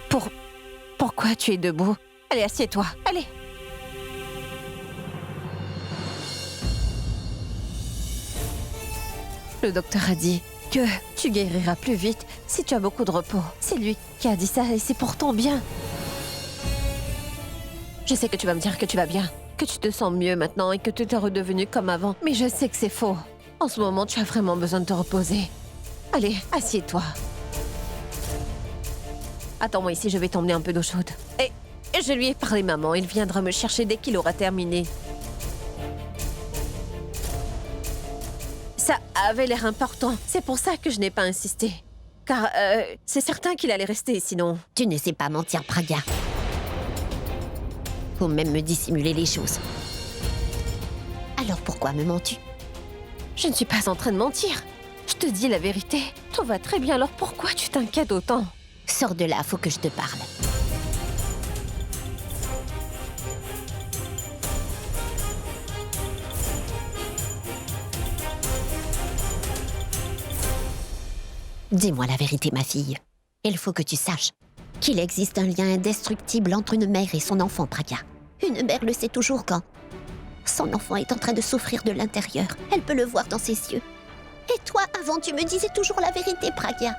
Pourquoi tu es debout? Allez, assieds-toi, allez. Le docteur a dit que tu guériras plus vite si tu as beaucoup de repos. C'est lui qui a dit ça et c'est pour ton bien. Je sais que tu vas me dire que tu vas bien, que tu te sens mieux maintenant et que tu es redevenu comme avant. Mais je sais que c'est faux. En ce moment, tu as vraiment besoin de te reposer. Allez, assieds-toi. Attends-moi ici, je vais t'emmener un peu d'eau chaude. Et je lui ai parlé, maman. Il viendra me chercher dès qu'il aura terminé. Ça avait l'air important. C'est pour ça que je n'ai pas insisté. Car c'est certain qu'il allait rester, sinon... Tu ne sais pas mentir, Pragya. Ou même me dissimuler les choses. Alors pourquoi me mens-tu? Je ne suis pas en train de mentir. Je te dis la vérité. Tout va très bien, alors pourquoi tu t'inquiètes autant? Sors de là, faut que je te parle. Dis-moi la vérité, ma fille. Il faut que tu saches qu'il existe un lien indestructible entre une mère et son enfant, Pragya. Une mère le sait toujours quand son enfant est en train de souffrir de l'intérieur. Elle peut le voir dans ses yeux. Et toi, avant, tu me disais toujours la vérité, Pragya.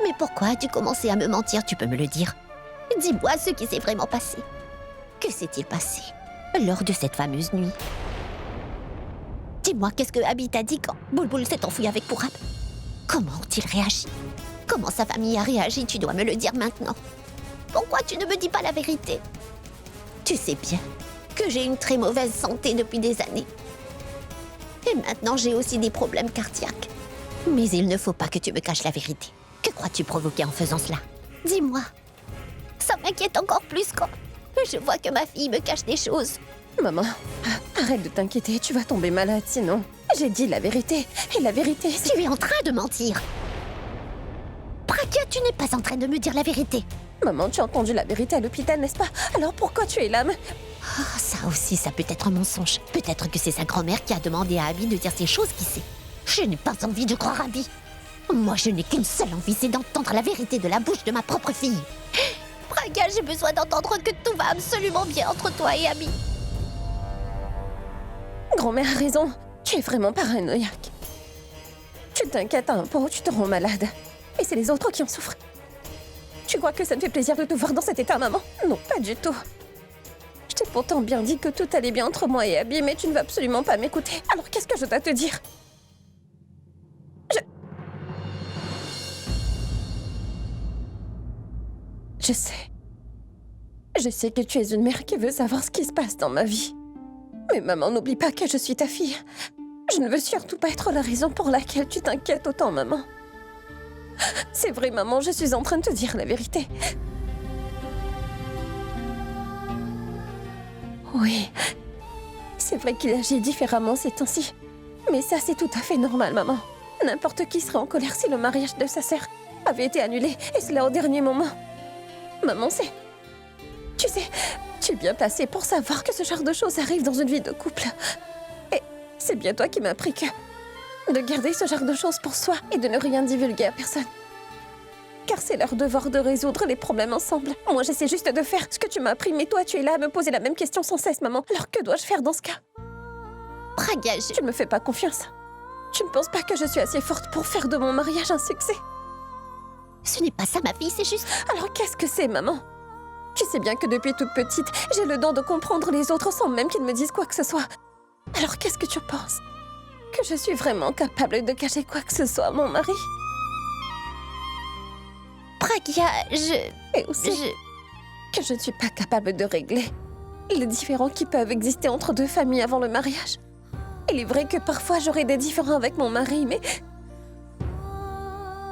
Mais pourquoi as-tu commencé à me mentir? Tu peux me le dire. Dis-moi ce qui s'est vraiment passé. Que s'est-il passé lors de cette fameuse nuit? Dis-moi, qu'est-ce que Abby t'a dit quand Boulboul s'est enfui avec Purab? Comment ont-ils réagi? Comment sa famille a réagi? Tu dois me le dire maintenant. Pourquoi tu ne me dis pas la vérité? Tu sais bien que j'ai une très mauvaise santé depuis des années. Et maintenant, j'ai aussi des problèmes cardiaques. Mais il ne faut pas que tu me caches la vérité. Que crois-tu provoquer en faisant cela? Dis-moi. Ça m'inquiète encore plus quand je vois que ma fille me cache des choses. Maman, arrête de t'inquiéter, tu vas tomber malade sinon. J'ai dit la vérité, et la vérité, c'est... Tu es en train de mentir. Pragya, tu n'es pas en train de me dire la vérité. Maman, tu as entendu la vérité à l'hôpital, n'est-ce pas? Alors pourquoi tu es là? Oh, ça aussi, ça peut être un mensonge. Peut-être que c'est sa grand-mère qui a demandé à Abby de dire ces choses, qui sait. Je n'ai pas envie de croire Abby. Moi, je n'ai qu'une seule envie, c'est d'entendre la vérité de la bouche de ma propre fille. Pragya, j'ai besoin d'entendre que tout va absolument bien entre toi et Abby. Grand-mère a raison. Tu es vraiment paranoïaque. Tu t'inquiètes à un point où tu te rends malade. Et c'est les autres qui en souffrent. Tu crois que ça me fait plaisir de te voir dans cet état, maman? Non, pas du tout. Je t'ai pourtant bien dit que tout allait bien entre moi et Abby, mais tu ne vas absolument pas m'écouter. Alors qu'est-ce que je dois te dire? Je sais. Je sais que tu es une mère qui veut savoir ce qui se passe dans ma vie. Mais maman, n'oublie pas que je suis ta fille. Je ne veux surtout pas être la raison pour laquelle tu t'inquiètes autant, maman. C'est vrai, maman, je suis en train de te dire la vérité. Oui, c'est vrai qu'il agit différemment ces temps-ci. Mais ça, c'est tout à fait normal, maman. N'importe qui serait en colère si le mariage de sa sœur avait été annulé, et cela au dernier moment. Maman, c'est... Tu sais, tu es bien placée pour savoir que ce genre de choses arrive dans une vie de couple. Et c'est bien toi qui m'as appris que... de garder ce genre de choses pour soi et de ne rien divulguer à personne. Car c'est leur devoir de résoudre les problèmes ensemble. Moi, j'essaie juste de faire ce que tu m'as appris, mais toi, tu es là à me poser la même question sans cesse, maman. Alors que dois-je faire dans ce cas? Pragya, Tu ne me fais pas confiance. Tu ne penses pas que je suis assez forte pour faire de mon mariage un succès? Ce n'est pas ça, ma fille, c'est juste... Alors qu'est-ce que c'est, maman? Tu sais bien que depuis toute petite, j'ai le don de comprendre les autres sans même qu'ils me disent quoi que ce soit. Alors qu'est-ce que tu penses? Que je suis vraiment capable de cacher quoi que ce soit à mon mari? Pragya, Et aussi que je ne suis pas capable de régler les différends qui peuvent exister entre deux familles avant le mariage. Il est vrai que parfois j'aurai des différends avec mon mari, mais...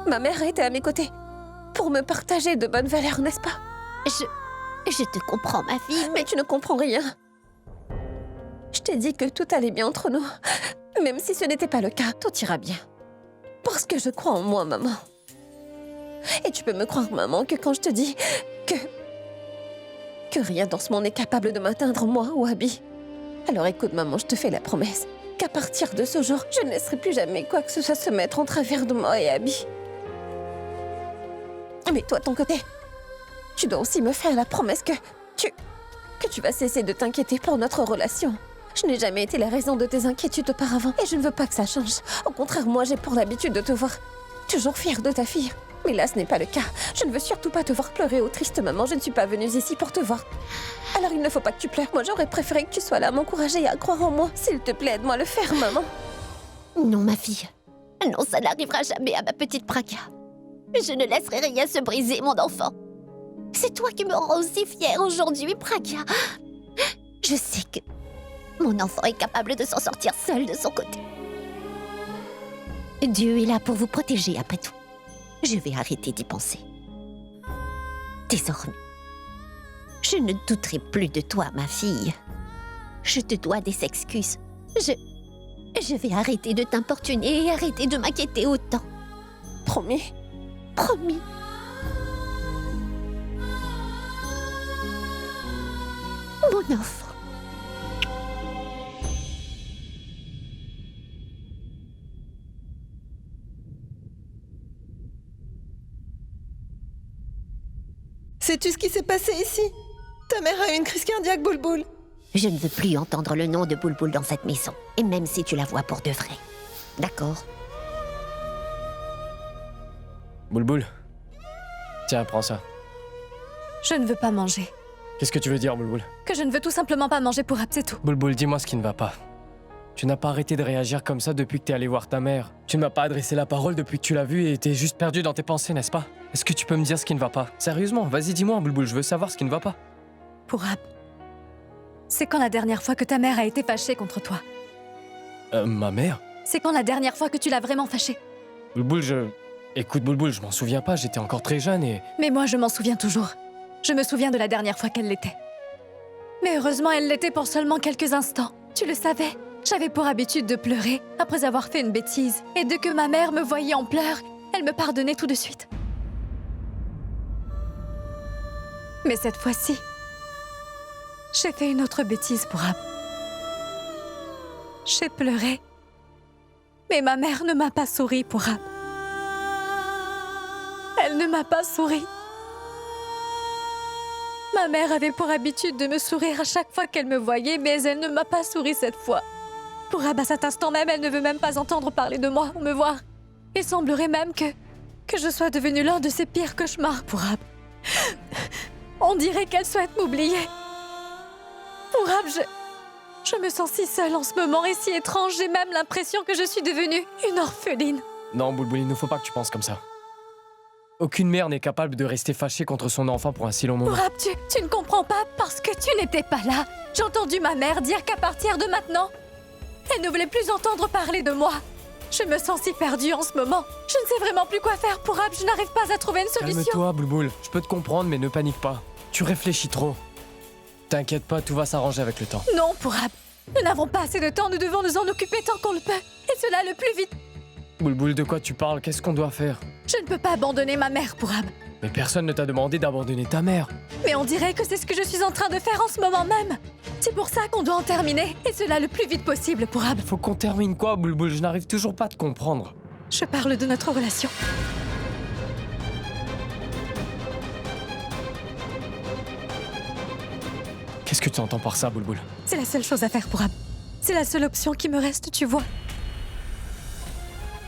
ma mère a été à mes côtés pour me partager de bonnes valeurs, n'est-ce pas? Je te comprends, ma fille, Mais tu ne comprends rien. Je t'ai dit que tout allait bien entre nous. Même si ce n'était pas le cas, tout ira bien. Parce que je crois en moi, maman. Et tu peux me croire, maman, que quand je te dis que rien dans ce monde n'est capable de m'atteindre, moi ou Abby. Alors écoute, maman, je te fais la promesse qu'à partir de ce jour, je ne laisserai plus jamais quoi que ce soit se mettre en travers de moi et Abby. Mais toi, de ton côté, tu dois aussi me faire la promesse que tu vas cesser de t'inquiéter pour notre relation. Je n'ai jamais été la raison de tes inquiétudes auparavant et je ne veux pas que ça change. Au contraire, moi, j'ai pour l'habitude de te voir toujours fière de ta fille. Mais là, ce n'est pas le cas. Je ne veux surtout pas te voir pleurer, oh triste maman. Je ne suis pas venue ici pour te voir. Alors il ne faut pas que tu pleures. Moi, j'aurais préféré que tu sois là à m'encourager et à croire en moi. S'il te plaît, aide-moi à le faire, maman. Non, ma fille. Non, ça n'arrivera jamais à ma petite Pragya. Je ne laisserai rien se briser, mon enfant. C'est toi qui me rends aussi fière aujourd'hui, Pragya. Je sais que mon enfant est capable de s'en sortir seul de son côté. Dieu est là pour vous protéger, après tout. Je vais arrêter d'y penser. Désormais, je ne douterai plus de toi, ma fille. Je te dois des excuses. Je vais arrêter de t'importuner et arrêter de m'inquiéter autant. Promis. Promis. Mon enfant. Sais-tu ce qui s'est passé ici? Ta mère a eu une crise cardiaque, Boulboul. Je ne veux plus entendre le nom de Boulboul dans cette maison. Et même si tu la vois pour de vrai. D'accord? Boulboul. Tiens, prends ça. Je ne veux pas manger. Qu'est-ce que tu veux dire, Boulboul? Que je ne veux tout simplement pas manger pour Ab, c'est tout. Boulboul, dis-moi ce qui ne va pas. Tu n'as pas arrêté de réagir comme ça depuis que t'es allé voir ta mère. Tu ne m'as pas adressé la parole depuis que tu l'as vue et t'es juste perdu dans tes pensées, n'est-ce pas? Est-ce que tu peux me dire ce qui ne va pas? Sérieusement, vas-y, dis-moi, Boulboul, je veux savoir ce qui ne va pas. Pour Ab. C'est quand la dernière fois que ta mère a été fâchée contre toi? Ma mère? C'est quand la dernière fois que tu l'as vraiment fâchée? Boulboul, Écoute, Boulboul, je m'en souviens pas, j'étais encore très jeune et... Mais moi, je m'en souviens toujours. Je me souviens de la dernière fois qu'elle l'était. Mais heureusement, elle l'était pour seulement quelques instants. Tu le savais? J'avais pour habitude de pleurer après avoir fait une bêtise. Et dès que ma mère me voyait en pleurs, elle me pardonnait tout de suite. Mais cette fois-ci, j'ai fait une autre bêtise pour Ab. J'ai pleuré. Mais ma mère ne m'a pas souri pour Ab. Elle ne m'a pas souri. Ma mère avait pour habitude de me sourire à chaque fois qu'elle me voyait, mais elle ne m'a pas souri cette fois. Pour Ab, à cet instant même, elle ne veut même pas entendre parler de moi ou me voir. Il semblerait même que je sois devenue l'un de ses pires cauchemars pour Ab. On dirait qu'elle souhaite m'oublier. Pour Ab, je me sens si seule en ce moment et si étrange, j'ai même l'impression que je suis devenue une orpheline. Non, Boulboul, il ne faut pas que tu penses comme ça. Aucune mère n'est capable de rester fâchée contre son enfant pour un si long moment. Pour Ab, tu ne comprends pas parce que tu n'étais pas là. J'ai entendu ma mère dire qu'à partir de maintenant, elle ne voulait plus entendre parler de moi. Je me sens si perdue en ce moment. Je ne sais vraiment plus quoi faire pour Ab. Je n'arrive pas à trouver une solution. Calme-toi, Boulboul. Je peux te comprendre, mais ne panique pas. Tu réfléchis trop. T'inquiète pas, tout va s'arranger avec le temps. Non, pour Ab. Nous n'avons pas assez de temps. Nous devons nous en occuper tant qu'on le peut. Et cela le plus vite. Boulboul, de quoi tu parles? Qu'est-ce qu'on doit faire? Je ne peux pas abandonner ma mère pour Ab. Mais personne ne t'a demandé d'abandonner ta mère. Mais on dirait que c'est ce que je suis en train de faire en ce moment même. C'est pour ça qu'on doit en terminer. Et cela le plus vite possible pour Ab. Faut qu'on termine quoi, Boulboul? Je n'arrive toujours pas à te comprendre. Je parle de notre relation. Qu'est-ce que tu entends par ça, Boulboul? C'est la seule chose à faire pour Ab. C'est la seule option qui me reste, tu vois.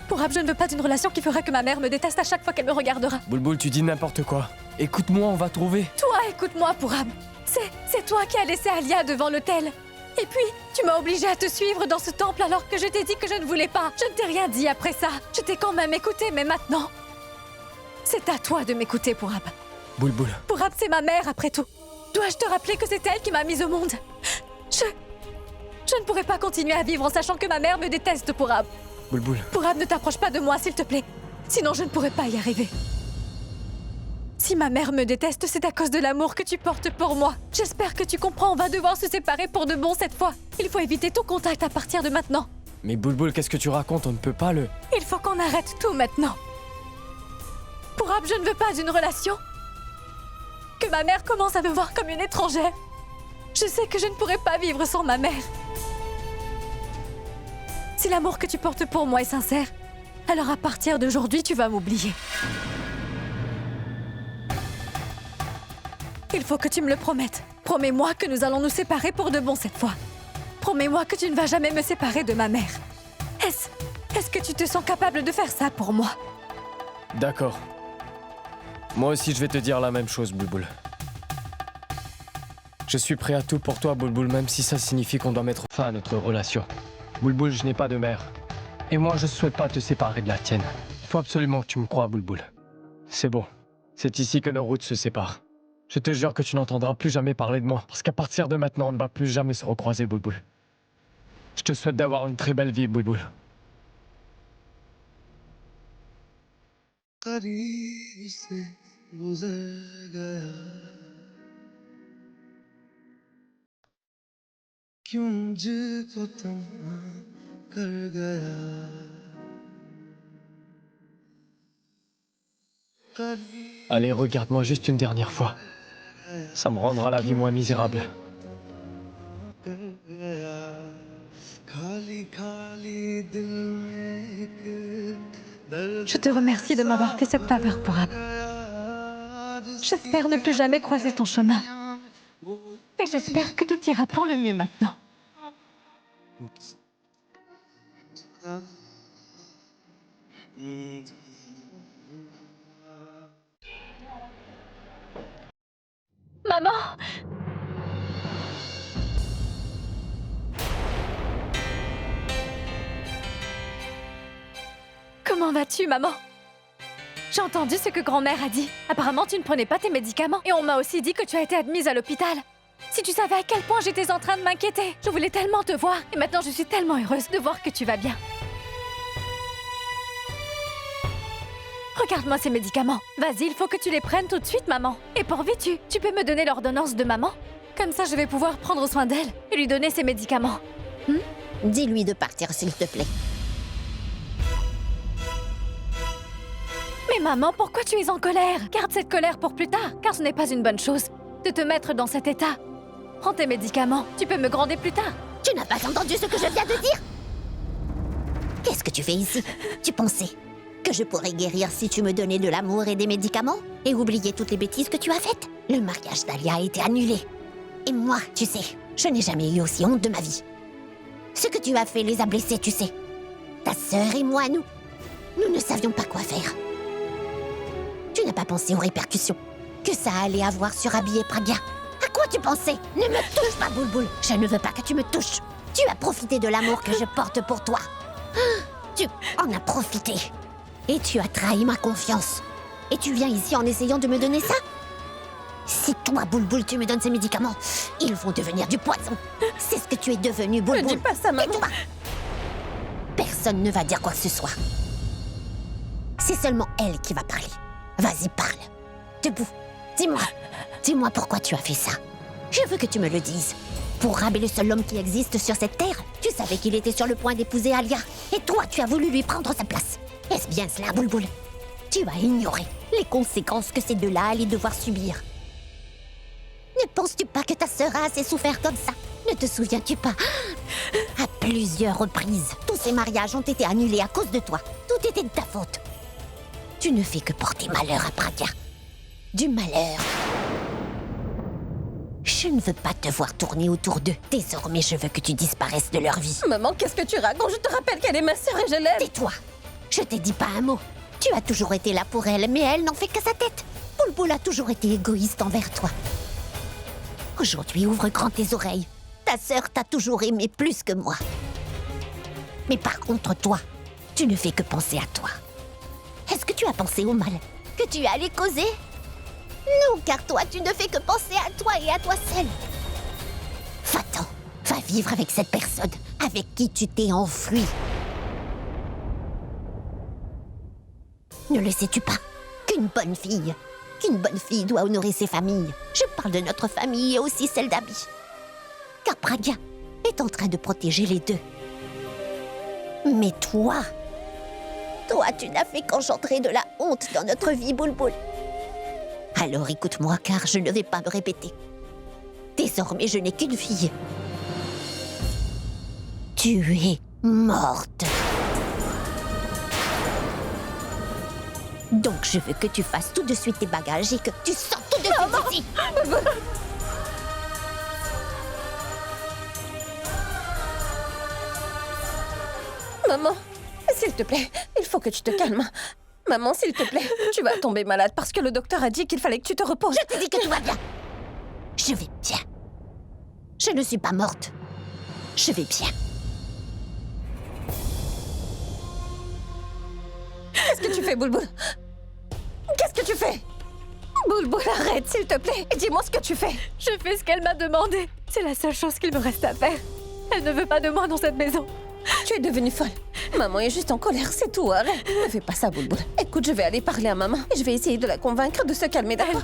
Pour Ab, je ne veux pas d'une relation qui fera que ma mère me déteste à chaque fois qu'elle me regardera. Boulboul, tu dis n'importe quoi. Écoute-moi, on va trouver. Toi, écoute-moi, pour Ab. C'est toi qui as laissé Alia devant l'autel. Et puis, tu m'as obligée à te suivre dans ce temple alors que je t'ai dit que je ne voulais pas. Je ne t'ai rien dit après ça. Je t'ai quand même écouté, mais maintenant... C'est à toi de m'écouter, pour Ab. Boulboul. Pour Ab, c'est ma mère, après tout. Dois-je te rappeler que c'est elle qui m'a mise au monde? Je ne pourrais pas continuer à vivre en sachant que ma mère me déteste, pour Ab. Boulboul. Pour Ab, ne t'approche pas de moi, s'il te plaît. Sinon, je ne pourrais pas y arriver. Si ma mère me déteste, c'est à cause de l'amour que tu portes pour moi. J'espère que tu comprends, on va devoir se séparer pour de bon cette fois. Il faut éviter tout contact à partir de maintenant. Mais Boulboul, qu'est-ce que tu racontes? On ne peut pas le... Il faut qu'on arrête tout maintenant. Pour Ab, je ne veux pas d'une relation. Que ma mère commence à me voir comme une étrangère. Je sais que je ne pourrai pas vivre sans ma mère. Si l'amour que tu portes pour moi est sincère, alors à partir d'aujourd'hui, tu vas m'oublier. Il faut que tu me le promettes. Promets-moi que nous allons nous séparer pour de bon cette fois. Promets-moi que tu ne vas jamais me séparer de ma mère. Est-ce que tu te sens capable de faire ça pour moi? D'accord. Moi aussi, je vais te dire la même chose, Boulboul. Je suis prêt à tout pour toi, Boulboul, même si ça signifie qu'on doit mettre fin à notre relation. Boulboul, je n'ai pas de mère. Et moi, je souhaite pas te séparer de la tienne. Il faut absolument que tu me crois, Boulboul. C'est bon. C'est ici que nos routes se séparent. Je te jure que tu n'entendras plus jamais parler de moi, parce qu'à partir de maintenant, on ne va plus jamais se recroiser, Boulboul. Je te souhaite d'avoir une très belle vie, Boulboul. करीब से गुजर गया क्यों मुझको तन्हा कर गया Allez, regarde-moi juste une dernière fois. Ça me rendra la vie moins misérable. Je te remercie de m'avoir fait cette faveur pour Ab. J'espère ne plus jamais croiser ton chemin. Et j'espère que tout ira pour le mieux maintenant. Maman! Comment vas-tu, maman? J'ai entendu ce que grand-mère a dit. Apparemment, tu ne prenais pas tes médicaments. Et on m'a aussi dit que tu as été admise à l'hôpital. Si tu savais à quel point j'étais en train de m'inquiéter. Je voulais tellement te voir. Et maintenant, je suis tellement heureuse de voir que tu vas bien. Regarde-moi ces médicaments. Vas-y, il faut que tu les prennes tout de suite, maman. Et pourvu, tu peux me donner l'ordonnance de maman? Comme ça, je vais pouvoir prendre soin d'elle et lui donner ses médicaments. Dis-lui de partir, s'il te plaît. Mais maman, pourquoi tu es en colère? Garde cette colère pour plus tard, car ce n'est pas une bonne chose de te mettre dans cet état. Prends tes médicaments, tu peux me gronder plus tard. Tu n'as pas entendu ce que je viens de dire? Qu'est-ce que tu fais ici? Tu pensais que je pourrais guérir si tu me donnais de l'amour et des médicaments? Et oublier toutes les bêtises que tu as faites? Le mariage d'Alia a été annulé. Et moi, tu sais, je n'ai jamais eu aussi honte de ma vie. Ce que tu as fait les a blessés, tu sais. Ta sœur et moi, nous ne savions pas quoi faire. Tu n'as pas pensé aux répercussions que ça allait avoir sur Abby et Pragya. À quoi tu pensais? Ne me touche pas, Boulboul. Je ne veux pas que tu me touches. Tu as profité de l'amour que je porte pour toi. Tu en as profité. Et tu as trahi ma confiance. Et tu viens ici en essayant de me donner ça? Si toi, Boulboul, tu me donnes ces médicaments, ils vont devenir du poison. C'est ce que tu es devenu, Boulboul. Ne dis pas ça, maman. Et toi? Personne ne va dire quoi que ce soit. C'est seulement elle qui va parler. Vas-y, parle. Debout. Dis-moi pourquoi tu as fait ça. Je veux que tu me le dises. Pour Rab est le seul homme qui existe sur cette terre. Tu savais qu'il était sur le point d'épouser Alia. Et toi, tu as voulu lui prendre sa place. Est-ce bien cela, Boulboul? Tu as ignoré les conséquences que ces deux-là allaient devoir subir. Ne penses-tu pas que ta sœur a assez souffert comme ça? Ne te souviens-tu pas? À plusieurs reprises, tous ces mariages ont été annulés à cause de toi. Tout était de ta faute. Tu ne fais que porter malheur à Pragya. Du malheur. Je ne veux pas te voir tourner autour d'eux. Désormais, je veux que tu disparaisses de leur vie. Maman, qu'est-ce que tu racontes? Je te rappelle qu'elle est ma sœur et je l'aime. Tais-toi. Je t'ai dit pas un mot. Tu as toujours été là pour elle, mais elle n'en fait qu'à sa tête. Boulboul a toujours été égoïste envers toi. Aujourd'hui, ouvre grand tes oreilles. Ta sœur t'a toujours aimé plus que moi. Mais par contre, toi, tu ne fais que penser à toi. Est-ce que tu as pensé au mal que tu allais causer? Non, car toi, tu ne fais que penser à toi et à toi seul. Va-t'en, va vivre avec cette personne avec qui tu t'es enfui. Ne le sais-tu pas qu'une bonne fille doit honorer ses familles. Je parle de notre famille et aussi celle d'Abby. Car Pragya est en train de protéger les deux. Mais toi, tu n'as fait qu'engendrer de la honte dans notre vie, Boulboul. Alors écoute-moi, car je ne vais pas me répéter. Désormais, je n'ai qu'une fille. Tu es morte. Donc je veux que tu fasses tout de suite tes bagages et que tu sortes tout de suite d'ici. Maman, s'il te plaît, il faut que tu te calmes. Maman, s'il te plaît, tu vas tomber malade parce que le docteur a dit qu'il fallait que tu te reposes. Je te dis que tout va bien. Je vais bien. Je ne suis pas morte. Je vais bien. Qu'est-ce que tu fais, Boulboul? Qu'est-ce que tu fais? Boulboul, arrête, s'il te plaît. Dis-moi ce que tu fais. Je fais ce qu'elle m'a demandé. C'est la seule chose qu'il me reste à faire. Elle ne veut pas de moi dans cette maison. Tu es devenue folle. Maman est juste en colère, c'est tout. Arrête. Ne fais pas ça, Boulboul. Écoute, je vais aller parler à maman et je vais essayer de la convaincre de se calmer, d'accord?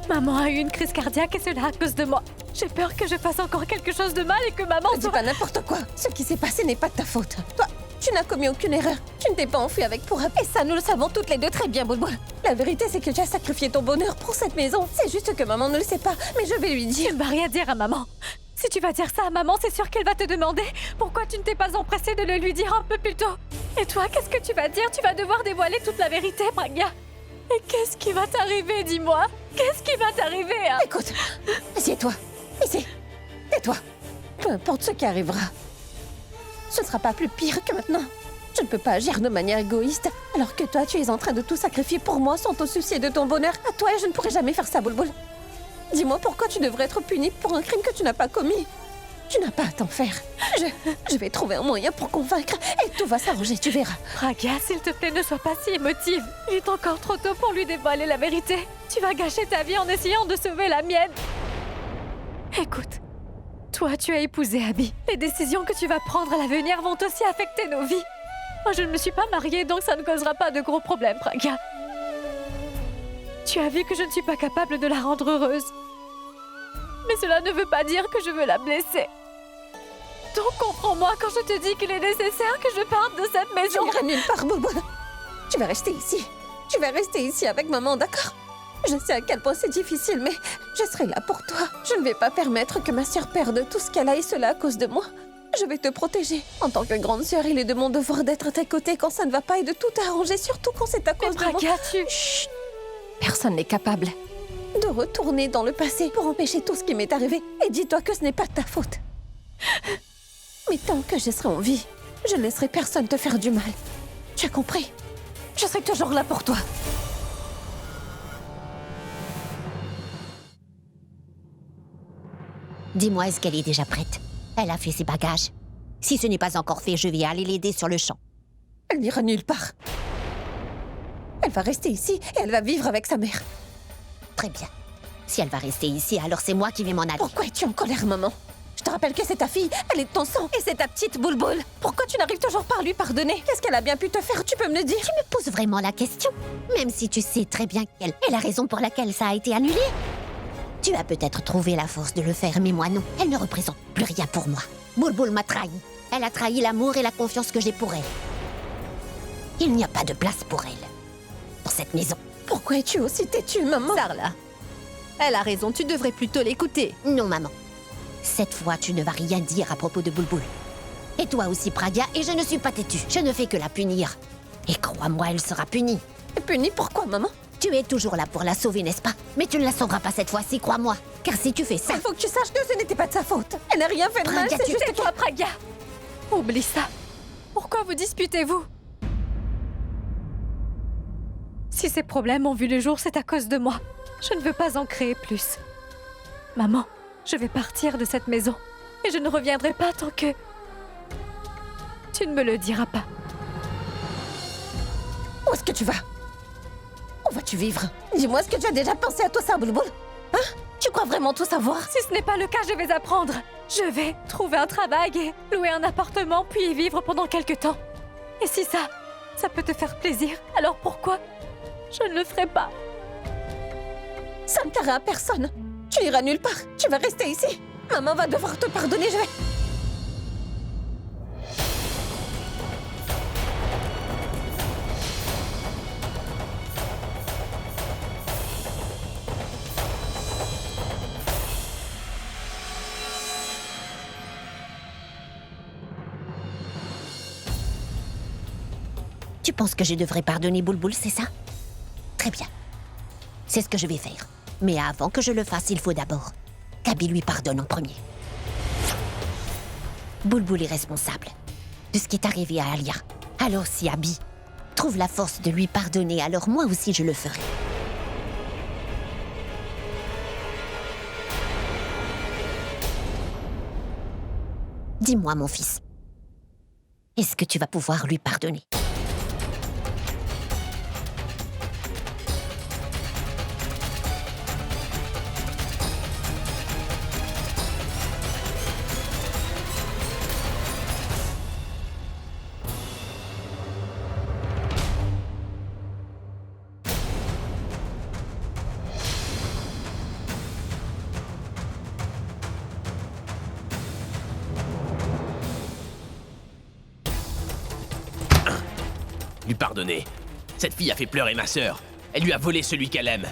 Maman a eu une crise cardiaque et cela à cause de moi. J'ai peur que je fasse encore quelque chose de mal et que maman Ne dis pas n'importe quoi. Ce qui s'est passé n'est pas de ta faute. Toi, tu n'as commis aucune erreur. Tu ne t'es pas enfui avec Pourab. Et ça, nous le savons toutes les deux très bien, Boulboul. La vérité, c'est que tu as sacrifié ton bonheur pour cette maison. C'est juste que maman ne le sait pas, mais je vais lui dire. Tu ne vas rien dire à maman. Si tu vas dire ça à maman, c'est sûr qu'elle va te demander pourquoi tu ne t'es pas empressée de le lui dire un peu plus tôt. Et toi, qu'est-ce que tu vas dire? Tu vas devoir dévoiler toute la vérité, Pragya. Et qu'est-ce qui va t'arriver, dis-moi? Qu'est-ce qui va t'arriver, hein? Écoute, assieds-toi. Ici. Tais-toi. Peu importe ce qui arrivera. Ce ne sera pas plus pire que maintenant. Je ne peux pas agir de manière égoïste, alors que toi, tu es en train de tout sacrifier pour moi sans te soucier de ton bonheur. À toi, et je ne pourrai jamais faire ça, Boulboul. Dis-moi pourquoi tu devrais être puni pour un crime que tu n'as pas commis. Tu n'as pas à t'en faire. Je vais trouver un moyen pour convaincre et tout va s'arranger, tu verras. Pragya, s'il te plaît, ne sois pas si émotive. Il est encore trop tôt pour lui dévoiler la vérité. Tu vas gâcher ta vie en essayant de sauver la mienne. Écoute, toi, tu as épousé Abby. Les décisions que tu vas prendre à l'avenir vont aussi affecter nos vies. Moi, je ne me suis pas mariée, donc ça ne causera pas de gros problèmes, Pragya. Tu as vu que je ne suis pas capable de la rendre heureuse. Mais cela ne veut pas dire que je veux la blesser. Donc comprends-moi quand je te dis qu'il est nécessaire que je parte de cette Tu maison. n'iras nulle part, Boulboul. Tu vas rester ici. Tu vas rester ici avec maman, d'accord? Je sais à quel point c'est difficile, mais je serai là pour toi. Je ne vais pas permettre que ma sœur perde tout ce qu'elle a et cela à cause de moi. Je vais te protéger. En tant que grande sœur, il est de mon devoir d'être à tes côtés quand ça ne va pas et de tout arranger, surtout quand c'est à cause de moi. Pragya, tu... Chut. Personne n'est capable de retourner dans le passé pour empêcher tout ce qui m'est arrivé. Et dis-toi que ce n'est pas de ta faute. Mais tant que je serai en vie, je ne laisserai personne te faire du mal. Tu as compris? Je serai toujours là pour toi. Dis-moi, est-ce qu'elle est déjà prête? Elle a fait ses bagages. Si ce n'est pas encore fait, je vais aller l'aider sur le champ. Elle n'ira nulle part. Elle va rester ici et elle va vivre avec sa mère. Très bien. Si elle va rester ici, alors c'est moi qui vais m'en aller. Pourquoi es-tu en colère, maman? Je te rappelle que c'est ta fille, elle est de ton sang, et c'est ta petite Boulboul. Pourquoi tu n'arrives toujours pas à lui pardonner? Qu'est-ce qu'elle a bien pu te faire? Tu peux me le dire? Tu me poses vraiment la question? Même si tu sais très bien quelle est la raison pour laquelle ça a été annulé. Tu as peut-être trouvé la force de le faire, mais moi non. Elle ne représente plus rien pour moi. Boulboul m'a trahi. Elle a trahi l'amour et la confiance que j'ai pour elle. Il n'y a pas de place pour elle dans cette maison. Pourquoi es-tu aussi têtue, maman? Sarla, elle a raison, tu devrais plutôt l'écouter. Non, maman. Cette fois, tu ne vas rien dire à propos de Boulboul. Et toi aussi, Pragya, et je ne suis pas têtue. Je ne fais que la punir. Et crois-moi, elle sera punie. Punie, pourquoi, maman? Tu es toujours là pour la sauver, n'est-ce pas? Mais tu ne la sauveras pas cette fois-ci, crois-moi. Car si tu fais ça... Il faut que tu saches que ce n'était pas de sa faute. Elle n'a rien fait de mal, Pragya, c'est tu juste Tais-toi, Pragya. Oublie ça. Pourquoi vous disputez-vous? Si ces problèmes ont vu le jour, c'est à cause de moi. Je ne veux pas en créer plus. Maman, je vais partir de cette maison. Et je ne reviendrai pas tant que... Tu ne me le diras pas. Où est-ce que tu vas? Où vas-tu vivre? Dis-moi, est-ce que tu as déjà pensé à tout ça, Boulboul? Hein? Tu crois vraiment tout savoir? Si ce n'est pas le cas, je vais apprendre. Je vais trouver un travail et louer un appartement, puis y vivre pendant quelque temps. Et si ça peut te faire plaisir, alors pourquoi je ne le ferai pas? Ça ne plaira à personne. Tu n'iras nulle part. Tu vas rester ici. Maman va devoir te pardonner, je vais... Tu penses que je devrais pardonner Boulboul, c'est ça? Très bien. C'est ce que je vais faire. Mais avant que je le fasse, il faut d'abord qu'Abby lui pardonne en premier. Bulbul est responsable de ce qui est arrivé à Alia. Alors si Abby trouve la force de lui pardonner, alors moi aussi je le ferai. Dis-moi, mon fils, est-ce que tu vas pouvoir lui pardonner? Lui pardonner. Cette fille a fait pleurer ma sœur. Elle lui a volé celui qu'elle aime.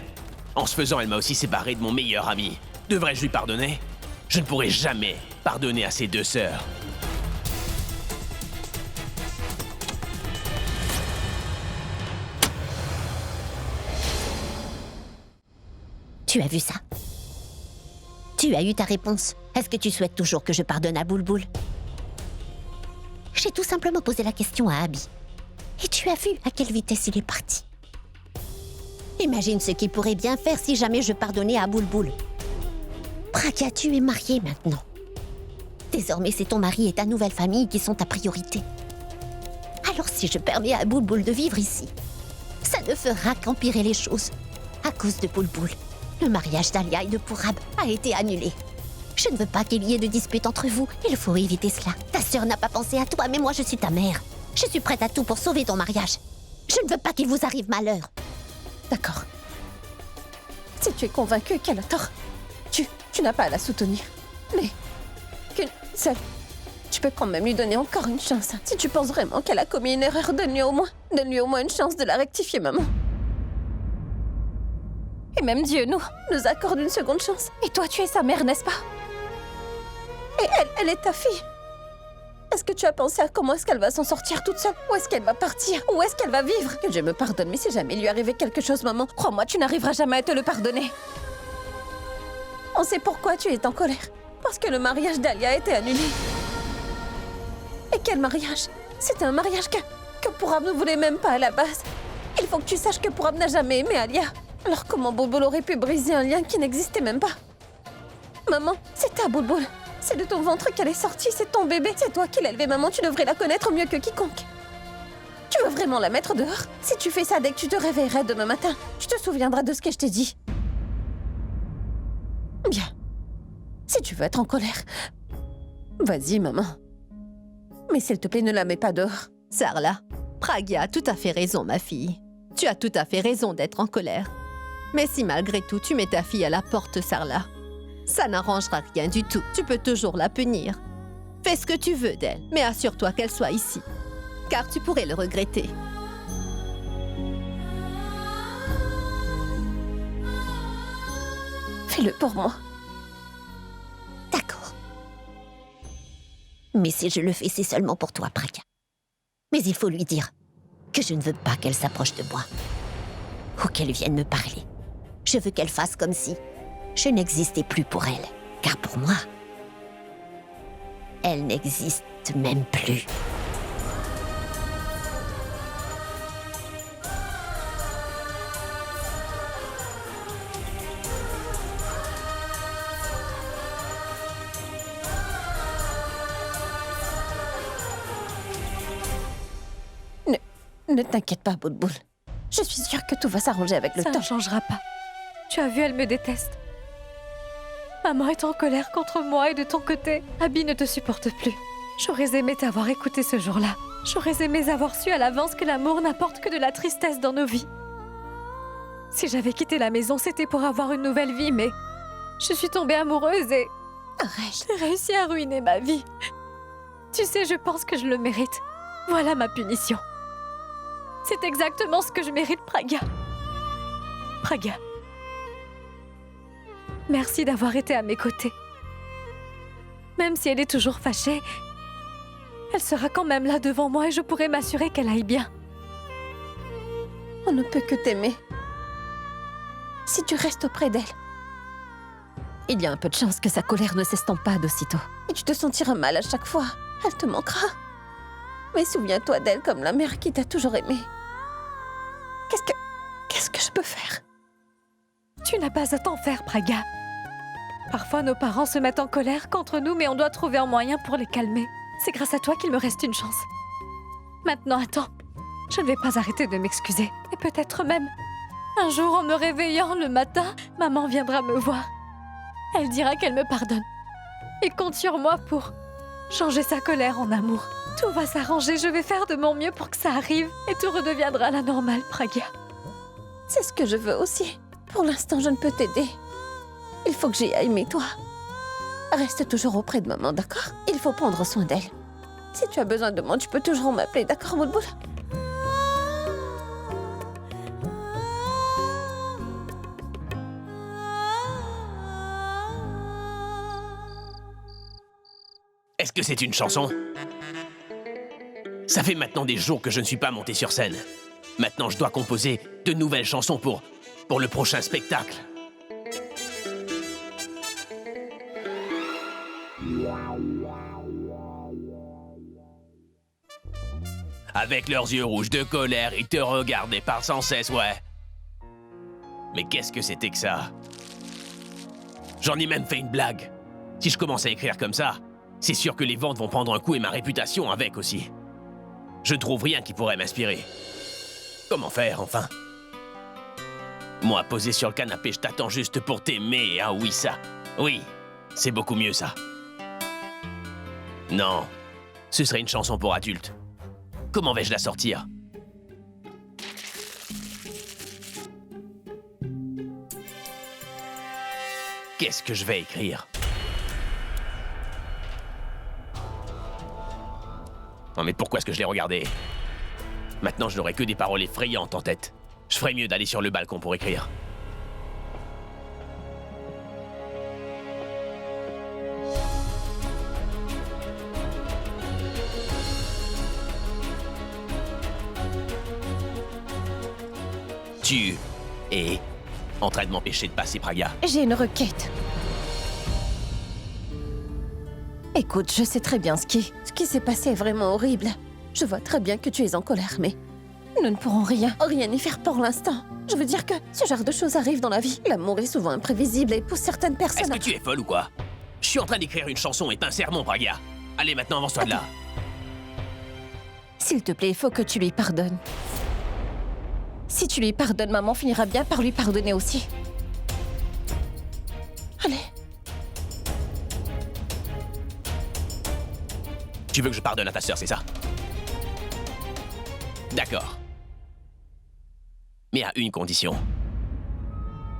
En ce faisant, elle m'a aussi séparé de mon meilleur ami. Devrais-je lui pardonner? Je ne pourrai jamais pardonner à ses deux sœurs. Tu as vu ça? Tu as eu ta réponse. Est-ce que tu souhaites toujours que je pardonne à Bulbul? J'ai tout simplement posé la question à Abby. Et tu as vu à quelle vitesse il est parti. Imagine ce qu'il pourrait bien faire si jamais je pardonnais à Bulbul. Pragya, tu es mariée maintenant. Désormais, c'est ton mari et ta nouvelle famille qui sont ta priorité. Alors si je permets à Bulbul de vivre ici, ça ne fera qu'empirer les choses. À cause de Bulbul, le mariage d'Alia et de Purab a été annulé. Je ne veux pas qu'il y ait de dispute entre vous. Il faut éviter cela. Ta sœur n'a pas pensé à toi, mais moi je suis ta mère. Je suis prête à tout pour sauver ton mariage. Je ne veux pas qu'il vous arrive malheur. D'accord. Si tu es convaincu qu'elle a tort, tu n'as pas à la soutenir. Mais qu'une seule, tu peux quand même lui donner encore une chance. Si tu penses vraiment qu'elle a commis une erreur, donne-lui au moins une chance de la rectifier, maman. Et même Dieu nous accorde une seconde chance. Et toi, tu es sa mère, n'est-ce pas? Et elle est ta fille. Est-ce que tu as pensé à comment est-ce qu'elle va s'en sortir toute seule? Où est-ce qu'elle va partir? Où est-ce qu'elle va vivre? Que Dieu me pardonne, mais si jamais il lui arrivait quelque chose, maman, crois-moi, tu n'arriveras jamais à te le pardonner. On sait pourquoi tu es en colère. Parce que le mariage d'Alia a été annulé. Et quel mariage? C'était un mariage que Purab ne voulait même pas à la base. Il faut que tu saches que Purab n'a jamais aimé Alia. Alors comment Bulbul aurait pu briser un lien qui n'existait même pas? Maman, c'est ta Bulbul. C'est de ton ventre qu'elle est sortie, c'est ton bébé. C'est toi qui l'as élevée, maman, tu devrais la connaître mieux que quiconque. Tu veux vraiment la mettre dehors? Si tu fais ça dès que tu te réveilleras demain matin, tu te souviendras de ce que je t'ai dit. Bien. Si tu veux être en colère, vas-y, maman. Mais s'il te plaît, ne la mets pas dehors. Sarla, Pragya a tout à fait raison, ma fille. Tu as tout à fait raison d'être en colère. Mais si malgré tout tu mets ta fille à la porte, Sarla, ça n'arrangera rien du tout. Tu peux toujours la punir. Fais ce que tu veux d'elle, mais assure-toi qu'elle soit ici. Car tu pourrais le regretter. Fais-le pour moi. D'accord. Mais si je le fais, c'est seulement pour toi, Pragya. Mais il faut lui dire que je ne veux pas qu'elle s'approche de moi ou qu'elle vienne me parler. Je veux qu'elle fasse comme si je n'existais plus pour elle. Car pour moi, elle n'existe même plus. Ne t'inquiète pas, Bulbul. Je suis sûre que tout va s'arranger avec le Ça temps. ne changera pas. Tu as vu, elle me déteste. Maman est en colère contre moi et de ton côté, Abby ne te supporte plus. J'aurais aimé t'avoir écouté ce jour-là. J'aurais aimé avoir su à l'avance que l'amour n'apporte que de la tristesse dans nos vies. Si j'avais quitté la maison, c'était pour avoir une nouvelle vie, mais je suis tombée amoureuse et Arrête. j'ai réussi à ruiner ma vie. Tu sais, je pense que je le mérite. Voilà ma punition. C'est exactement ce que je mérite, Pragya. Pragya. Merci d'avoir été à mes côtés. Même si elle est toujours fâchée, elle sera quand même là devant moi et je pourrai m'assurer qu'elle aille bien. On ne peut que t'aimer. si tu restes auprès d'elle. Il y a un peu de chance que sa colère ne s'estompe pas d'aussitôt. Et tu te sentiras mal à chaque fois. Elle te manquera. Mais souviens-toi d'elle comme la mère qui t'a toujours aimé. Qu'est-ce que je peux faire? Tu n'as pas à t'en faire, Praga. Parfois, nos parents se mettent en colère contre nous, mais on doit trouver un moyen pour les calmer. C'est grâce à toi qu'il me reste une chance. Maintenant, attends. Je ne vais pas arrêter de m'excuser. Et peut-être même, un jour, en me réveillant le matin, maman viendra me voir. Elle dira qu'elle me pardonne. Et compte sur moi pour changer sa colère en amour. Tout va s'arranger, je vais faire de mon mieux pour que ça arrive. Et tout redeviendra à la normale, Praga. C'est ce que je veux aussi. Pour l'instant, je ne peux t'aider. Il faut que j'y aille, mais toi, reste toujours auprès de maman, d'accord? Il faut prendre soin d'elle. Si tu as besoin de moi, tu peux toujours m'appeler, d'accord, Boulboul? Est-ce que c'est une chanson? Ça fait maintenant des jours que je ne suis pas monté sur scène. Maintenant, je dois composer de nouvelles chansons pour le prochain spectacle. Avec leurs yeux rouges de colère, ils te regardent et parlent sans cesse, ouais. Mais qu'est-ce que c'était que ça? J'en ai même fait une blague. Si je commence à écrire comme ça, c'est sûr que les ventes vont prendre un coup et ma réputation avec aussi. Je ne trouve rien qui pourrait m'inspirer. Comment faire, enfin? Moi, posé sur le canapé, je t'attends juste pour t'aimer, ah oui, ça. Oui, c'est beaucoup mieux, ça. Non, ce serait une chanson pour adultes. Comment vais-je la sortir? Qu'est-ce que je vais écrire? Non mais pourquoi est-ce que je l'ai regardé? Maintenant, je n'aurai que des paroles effrayantes en tête. Je ferais mieux d'aller sur le balcon pour écrire. Tu es en train de m'empêcher de passer, Praga. J'ai une requête. Écoute, je sais très bien ce qui s'est passé est vraiment horrible. Je vois très bien que tu es en colère, mais nous ne pourrons rien y faire pour l'instant. Je veux dire que ce genre de choses arrive dans la vie. L'amour est souvent imprévisible et pour certaines personnes... Est-ce que tu es folle ou quoi? Je suis en train d'écrire une chanson et pas un sermon, Praga. Allez, maintenant, avance-toi de là. S'il te plaît, il faut que tu lui pardonnes. Si tu lui pardonnes, maman finira bien par lui pardonner aussi. Allez. Tu veux que je pardonne à ta sœur, c'est ça? D'accord. Mais à une condition.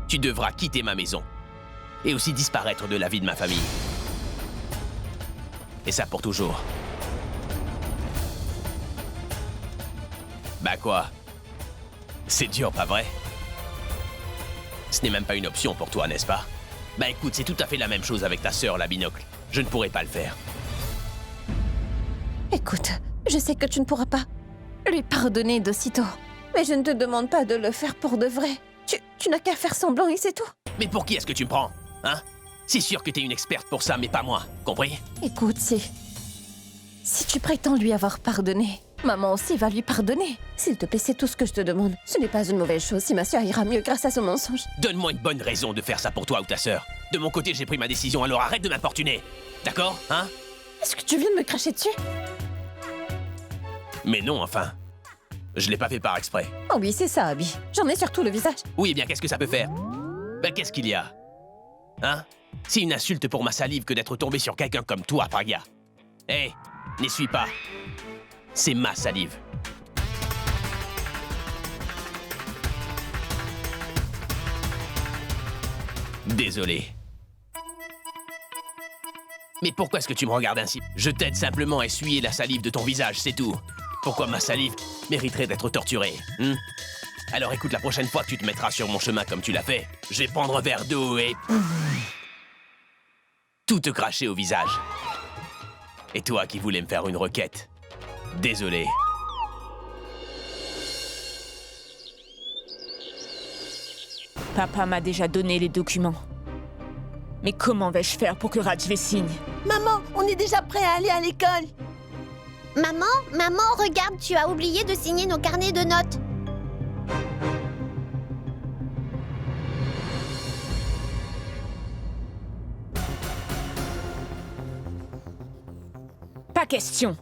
Tu devras quitter ma maison. Et aussi disparaître de la vie de ma famille. Et ça pour toujours. Bah quoi? C'est dur, pas vrai? Ce n'est même pas une option pour toi, n'est-ce pas? Bah écoute, c'est tout à fait la même chose avec ta sœur, la binocle. Je ne pourrai pas le faire. Écoute, je sais que tu ne pourras pas lui pardonner d'aussitôt. Mais je ne te demande pas de le faire pour de vrai. Tu n'as qu'à faire semblant et c'est tout. Mais pour qui est-ce que tu me prends? Hein? C'est sûr que t'es une experte pour ça, mais pas moi. Compris? Écoute, si tu prétends lui avoir pardonné, maman aussi va lui pardonner. S'il te plaît, c'est tout ce que je te demande. Ce n'est pas une mauvaise chose si ma sœur ira mieux grâce à ce mensonge. Donne-moi une bonne raison de faire ça pour toi ou ta sœur. De mon côté, j'ai pris ma décision, alors arrête de m'importuner. D'accord? Hein? Est-ce que tu viens de me cracher dessus? Mais non, enfin. Je l'ai pas fait par exprès. Oh oui, c'est ça, Abby. J'en ai surtout le visage. Oui, eh bien, qu'est-ce que ça peut faire? Ben, qu'est-ce qu'il y a? Hein? C'est une insulte pour ma salive que d'être tombé sur quelqu'un comme toi, Praga. Hé, n'essuie pas. C'est ma salive. Désolé. Mais pourquoi est-ce que tu me regardes ainsi? Je t'aide simplement à essuyer la salive de ton visage, c'est tout. Pourquoi ma salive mériterait d'être torturée, hein? Alors écoute, la prochaine fois que tu te mettras sur mon chemin comme tu l'as fait, je vais prendre un verre d'eau et... tout te cracher au visage. Et toi qui voulais me faire une requête, désolé. Papa m'a déjà donné les documents. Mais comment vais-je faire pour que Raj les signe? Maman, on est déjà prêt à aller à l'école. Maman, regarde, tu as oublié de signer nos carnets de notes. Pas question.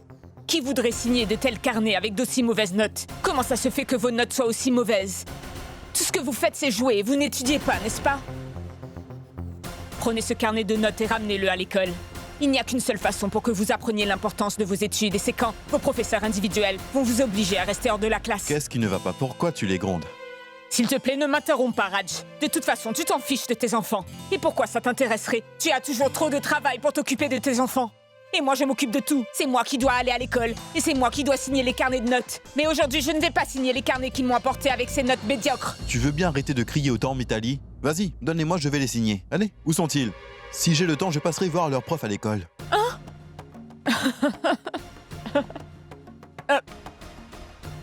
Qui voudrait signer de tels carnets avec d'aussi mauvaises notes? Comment ça se fait que vos notes soient aussi mauvaises? Tout ce que vous faites, c'est jouer. Vous n'étudiez pas, n'est-ce pas? Prenez ce carnet de notes et ramenez-le à l'école. Il n'y a qu'une seule façon pour que vous appreniez l'importance de vos études, et c'est quand vos professeurs individuels vont vous obliger à rester hors de la classe. Qu'est-ce qui ne va pas? Pourquoi tu les grondes? S'il te plaît, ne m'interromps pas, Raj. De toute façon, tu t'en fiches de tes enfants. Et pourquoi ça t'intéresserait? Tu as toujours trop de travail pour t'occuper de tes enfants. Et moi, je m'occupe de tout. C'est moi qui dois aller à l'école. Et c'est moi qui dois signer les carnets de notes. Mais aujourd'hui, je ne vais pas signer les carnets qu'ils m'ont apportés avec ces notes médiocres. Tu veux bien arrêter de crier autant, Mitali? Vas-y, donne-les-moi, je vais les signer. Allez, où sont-ils? Si j'ai le temps, je passerai voir leur prof à l'école.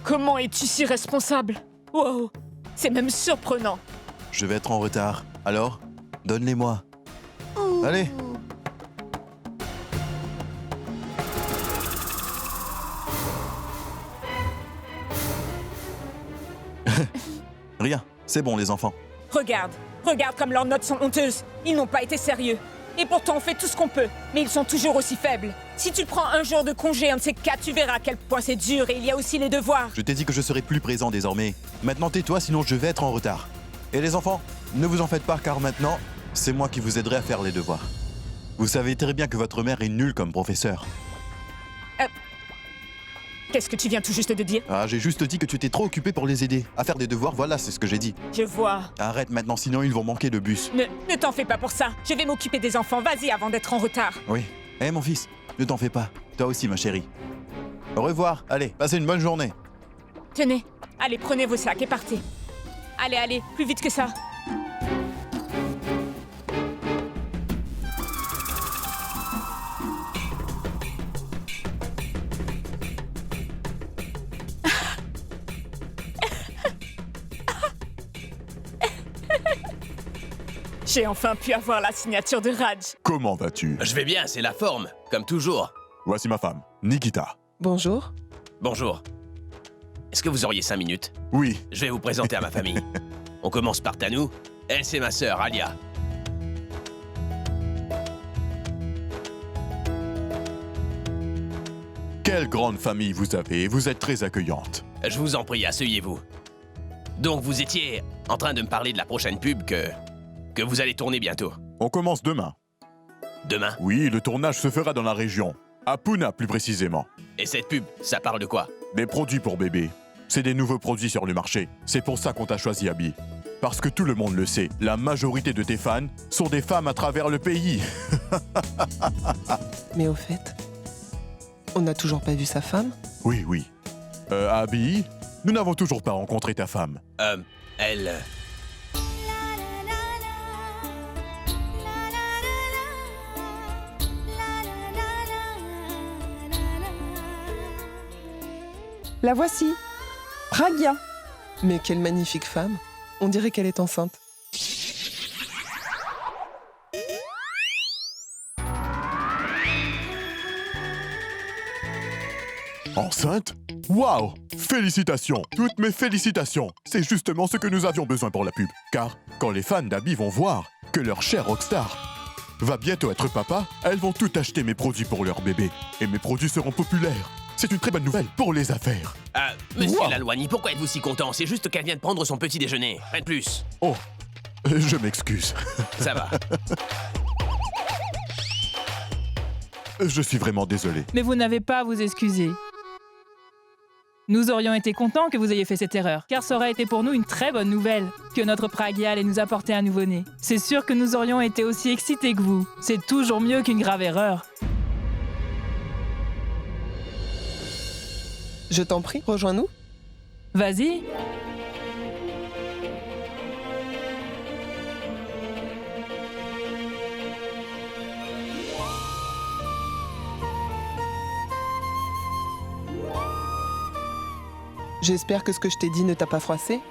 Comment es-tu si responsable? Wow, c'est même surprenant. Je vais être en retard. Alors, donne-les-moi. Allez. Rien, c'est bon les enfants. Regarde comme leurs notes sont honteuses. Ils n'ont pas été sérieux. Et pourtant, on fait tout ce qu'on peut. Mais ils sont toujours aussi faibles. Si tu prends un jour de congé, un de ces quatre, tu verras à quel point c'est dur. Et il y a aussi les devoirs. Je t'ai dit que je serai plus présent désormais. Maintenant tais-toi, sinon je vais être en retard. Et les enfants, ne vous en faites pas car maintenant, c'est moi qui vous aiderai à faire les devoirs. Vous savez très bien que votre mère est nulle comme professeur. Qu'est-ce que tu viens tout juste de dire? Ah, j'ai juste dit que tu étais trop occupé pour les aider. À faire des devoirs, voilà, c'est ce que j'ai dit. Je vois. Arrête maintenant, sinon ils vont manquer de bus. Ne t'en fais pas pour ça. Je vais m'occuper des enfants. Vas-y avant d'être en retard. Oui. Eh mon fils, ne t'en fais pas. Toi aussi, ma chérie. Au revoir. Allez, passez une bonne journée. Tenez, allez, prenez vos sacs et partez. Allez, plus vite que ça. J'ai enfin pu avoir la signature de Raj. Comment vas-tu? Je vais bien, c'est la forme, comme toujours. Voici ma femme, Nikita. Bonjour. Bonjour. Est-ce que vous auriez 5 minutes? Oui. Je vais vous présenter à ma famille. On commence par Tanou. Elle, c'est ma sœur, Alia. Quelle grande famille vous avez, vous êtes très accueillante. Je vous en prie, asseyez-vous. Donc, vous étiez en train de me parler de la prochaine pub que vous allez tourner bientôt. On commence demain. Demain? Oui, le tournage se fera dans la région. À Pune, plus précisément. Et cette pub, ça parle de quoi? Des produits pour bébés. C'est des nouveaux produits sur le marché. C'est pour ça qu'on t'a choisi, Abby. Parce que tout le monde le sait, la majorité de tes fans sont des femmes à travers le pays. Mais au fait, on n'a toujours pas vu sa femme? Oui. Abby, nous n'avons toujours pas rencontré ta femme. Elle... La voici, Pragya. Mais quelle magnifique femme. On dirait qu'elle est enceinte. Enceinte? Waouh! Félicitations! Toutes mes félicitations! C'est justement ce que nous avions besoin pour la pub. Car quand les fans d'Abby vont voir que leur cher rockstar va bientôt être papa, elles vont tout acheter mes produits pour leur bébé. Et mes produits seront populaires. C'est une très bonne nouvelle pour les affaires. Monsieur Wow. Lalouani, pourquoi êtes-vous si content? C'est juste qu'elle vient de prendre son petit déjeuner. Rien de plus. Oh, je m'excuse. Ça va. Je suis vraiment désolé. Mais vous n'avez pas à vous excuser. Nous aurions été contents que vous ayez fait cette erreur, car ça aurait été pour nous une très bonne nouvelle, que notre Pragya allait nous apporter un nouveau-né. C'est sûr que nous aurions été aussi excités que vous. C'est toujours mieux qu'une grave erreur. Je t'en prie, rejoins-nous. Vas-y. J'espère que ce que je t'ai dit ne t'a pas froissé.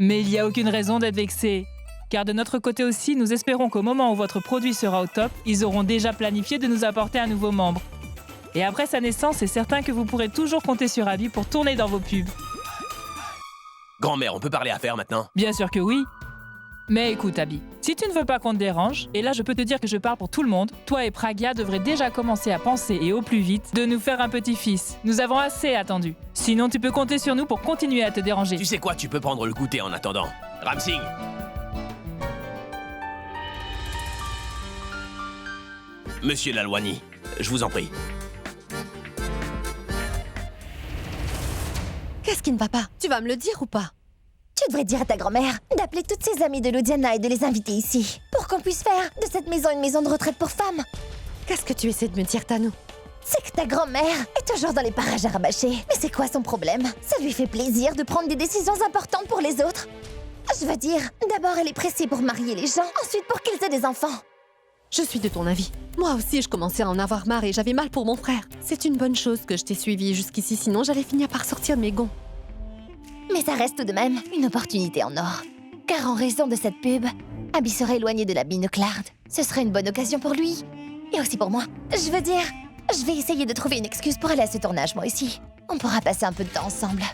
Mais il n'y a aucune raison d'être vexé. Car de notre côté aussi, nous espérons qu'au moment où votre produit sera au top, ils auront déjà planifié de nous apporter un nouveau membre. Et après sa naissance, c'est certain que vous pourrez toujours compter sur Abby pour tourner dans vos pubs. Grand-mère, on peut parler affaires maintenant? Bien sûr que oui. Mais écoute, Abby, si tu ne veux pas qu'on te dérange, et là je peux te dire que je parle pour tout le monde, toi et Pragya devrez déjà commencer à penser, et au plus vite, de nous faire un petit-fils. Nous avons assez attendu. Sinon, tu peux compter sur nous pour continuer à te déranger. Tu sais quoi, tu peux prendre le goûter en attendant. Ramsing! Monsieur Lalwani, je vous en prie. Qu'est-ce qui ne va pas? Tu vas me le dire ou pas? Tu devrais dire à ta grand-mère d'appeler toutes ses amies de Lodiana et de les inviter ici, pour qu'on puisse faire de cette maison une maison de retraite pour femmes. Qu'est-ce que tu essaies de me dire, Tanou? C'est que ta grand-mère est toujours dans les parages à rabâcher. Mais c'est quoi son problème? Ça lui fait plaisir de prendre des décisions importantes pour les autres. Je veux dire, d'abord elle est pressée pour marier les gens, ensuite pour qu'ils aient des enfants. Je suis de ton avis. Moi aussi, je commençais à en avoir marre et j'avais mal pour mon frère. C'est une bonne chose que je t'ai suivi jusqu'ici, sinon j'allais finir par sortir de mes gonds. Mais ça reste tout de même une opportunité en or. Car en raison de cette pub, Abby serait éloigné de la Binoclard. Ce serait une bonne occasion pour lui. Et aussi pour moi. Je veux dire, je vais essayer de trouver une excuse pour aller à ce tournage, moi aussi. On pourra passer un peu de temps ensemble.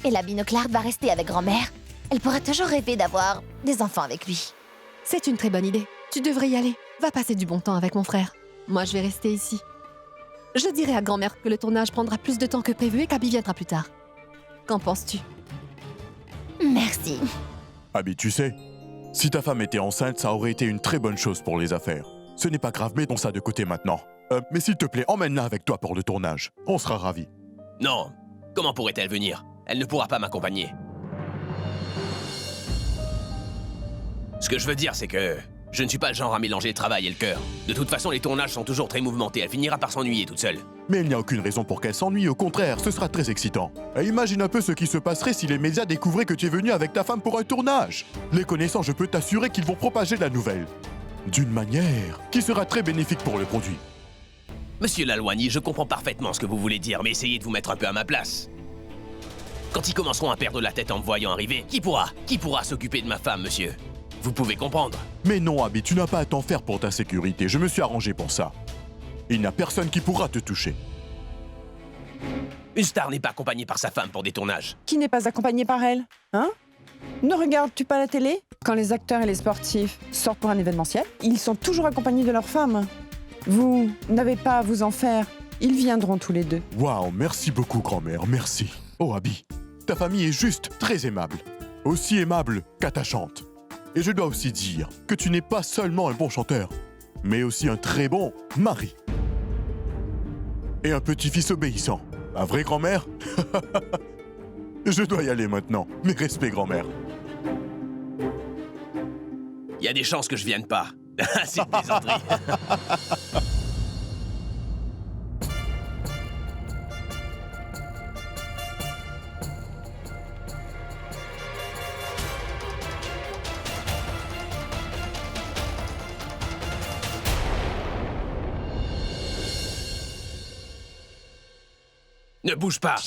Et la Binoclard va rester avec grand-mère. Elle pourra toujours rêver d'avoir des enfants avec lui. C'est une très bonne idée. Tu devrais y aller. Va passer du bon temps avec mon frère. Moi, je vais rester ici. Je dirai à grand-mère que le tournage prendra plus de temps que prévu et qu'Abby viendra plus tard. Qu'en penses-tu? Merci. Abby, tu sais, si ta femme était enceinte, ça aurait été une très bonne chose pour les affaires. Ce n'est pas grave, mettons ça de côté maintenant. Mais s'il te plaît, emmène-la avec toi pour le tournage. On sera ravis. Non, comment pourrait-elle venir? Elle ne pourra pas m'accompagner. Ce que je veux dire, c'est que je ne suis pas le genre à mélanger le travail et le cœur. De toute façon, les tournages sont toujours très mouvementés. Elle finira par s'ennuyer toute seule. Mais il n'y a aucune raison pour qu'elle s'ennuie, au contraire, ce sera très excitant. Et imagine un peu ce qui se passerait si les médias découvraient que tu es venu avec ta femme pour un tournage. Les connaissants, je peux t'assurer qu'ils vont propager la nouvelle. D'une manière qui sera très bénéfique pour le produit. Monsieur Lalwani, je comprends parfaitement ce que vous voulez dire, mais essayez de vous mettre un peu à ma place. Quand ils commenceront à perdre la tête en me voyant arriver, qui pourra s'occuper de ma femme, monsieur? Vous pouvez comprendre. Mais non, Abby, tu n'as pas à t'en faire pour ta sécurité, je me suis arrangé pour ça. Il n'y a personne qui pourra te toucher. Une star n'est pas accompagnée par sa femme pour des tournages. Qui n'est pas accompagné par elle? Hein? Ne regardes-tu pas la télé? Quand les acteurs et les sportifs sortent pour un événementiel, ils sont toujours accompagnés de leurs femmes. Vous n'avez pas à vous en faire. Ils viendront tous les deux. Waouh, merci beaucoup, grand-mère, merci. Oh, Abby, ta famille est juste très aimable. Aussi aimable qu'attachante. Et je dois aussi dire que tu n'es pas seulement un bon chanteur, mais aussi un très bon mari. Et un petit-fils obéissant. Ma vraie grand-mère? Je dois y aller maintenant. Mes respects, grand-mère. Il y a des chances que je vienne pas. C'est une plaisanterie. Ne bouge pas.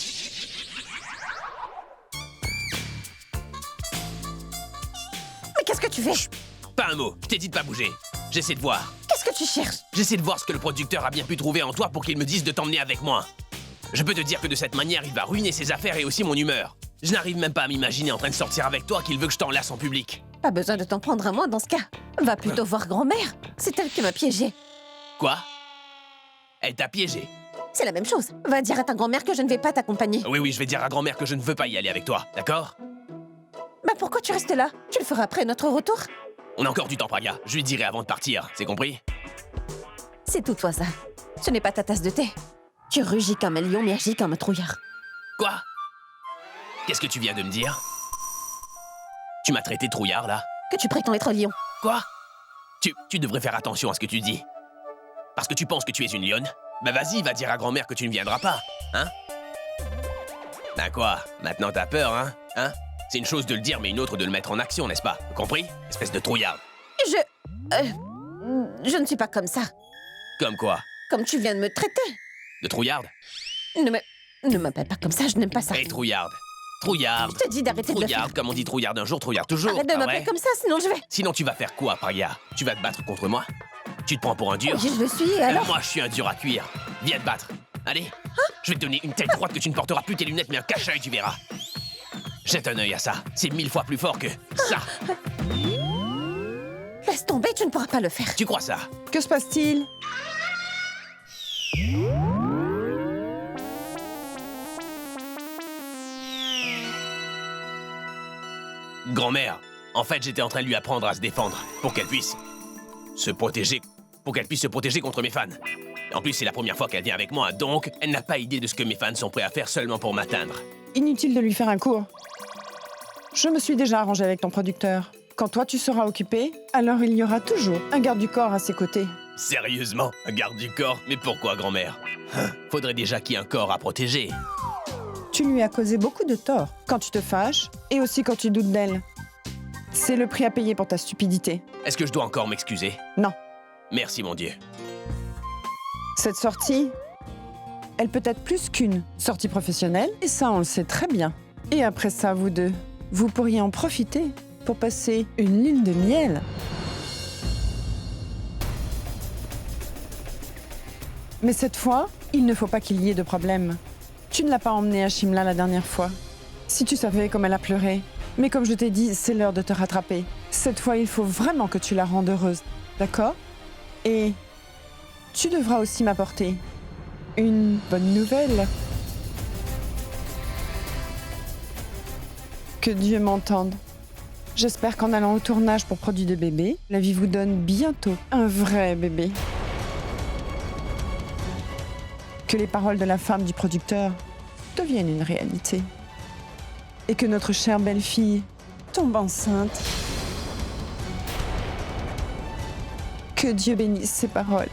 Mais qu'est-ce que tu fais? Chut, pas un mot, je t'ai dit de pas bouger. J'essaie de voir. Qu'est-ce que tu cherches? J'essaie de voir ce que le producteur a bien pu trouver en toi pour qu'il me dise de t'emmener avec moi. Je peux te dire que de cette manière, il va ruiner ses affaires et aussi mon humeur. Je n'arrive même pas à m'imaginer en train de sortir avec toi qu'il veut que je t'enlace en public. Pas besoin de t'en prendre à moi dans ce cas. Va plutôt voir grand-mère. C'est elle qui m'a piégée. Quoi? Elle t'a piégé? C'est la même chose. Va dire à ta grand-mère que je ne vais pas t'accompagner. Oui, je vais dire à grand-mère que je ne veux pas y aller avec toi, d'accord? Bah pourquoi tu restes là? Tu le feras après notre retour? On a encore du temps, Pragya. Je lui dirai avant de partir, c'est compris? C'est tout toi ça. Ce n'est pas ta tasse de thé. Tu rugis comme un lion, mais agis comme un trouillard. Quoi? Qu'est-ce que tu viens de me dire? Tu m'as traité de trouillard, là? Que tu prétends être un lion. Quoi? Tu devrais faire attention à ce que tu dis. Parce que tu penses que tu es une lionne? Bah vas-y, va dire à grand-mère que tu ne viendras pas, hein? Ben quoi? Maintenant t'as peur, hein? C'est une chose de le dire, mais une autre de le mettre en action, n'est-ce pas? Compris? Espèce de trouillard. Je ne suis pas comme ça. Comme quoi? Comme tu viens de me traiter. De trouillarde? Ne m'appelle pas comme ça, je n'aime pas ça. Hé, trouillarde. Trouillarde. Je te dis d'arrêter de le faire. Trouillarde, comme on dit trouillarde un jour, trouillarde toujours. Arrête de ah m'appeler ouais comme ça, sinon je vais... Sinon tu vas faire quoi, Pragia? Tu vas te battre contre moi? Tu te prends pour un dur? Oui, je le suis, et alors? Moi, je suis un dur à cuire. Viens te battre. Allez, je vais te donner une telle droite que tu ne porteras plus tes lunettes, mais un cache-œil, tu verras. Jette un œil à ça. C'est 1000 fois plus fort que ça. Laisse tomber, tu ne pourras pas le faire. Tu crois ça? Que se passe-t-il? Grand-mère, en fait, j'étais en train de lui apprendre à se défendre pour qu'elle puisse se protéger. Pour qu'elle puisse se protéger contre mes fans. En plus, c'est la première fois qu'elle vient avec moi, donc elle n'a pas idée de ce que mes fans sont prêts à faire seulement pour m'atteindre. Inutile de lui faire un cours. Je me suis déjà arrangé avec ton producteur. Quand toi tu seras occupé, alors il y aura toujours un garde du corps à ses côtés. Sérieusement? Un garde du corps? Mais pourquoi, grand-mère? Faudrait déjà qu'il y ait un corps à protéger. Tu lui as causé beaucoup de tort quand tu te fâches et aussi quand tu doutes d'elle. C'est le prix à payer pour ta stupidité. Est-ce que je dois encore m'excuser? Non. Merci, mon Dieu. Cette sortie, elle peut être plus qu'une sortie professionnelle, et ça on le sait très bien. Et après ça, vous deux, vous pourriez en profiter pour passer une lune de miel. Mais cette fois, il ne faut pas qu'il y ait de problème. Tu ne l'as pas emmenée à Shimla la dernière fois. Si tu savais comme elle a pleuré. Mais comme je t'ai dit, c'est l'heure de te rattraper. Cette fois, il faut vraiment que tu la rendes heureuse. D'accord? Et tu devras aussi m'apporter une bonne nouvelle. Que Dieu m'entende. J'espère qu'en allant au tournage pour Produits de bébé, la vie vous donne bientôt un vrai bébé. Que les paroles de la femme du producteur deviennent une réalité. Et que notre chère belle-fille tombe enceinte. Que Dieu bénisse ces paroles.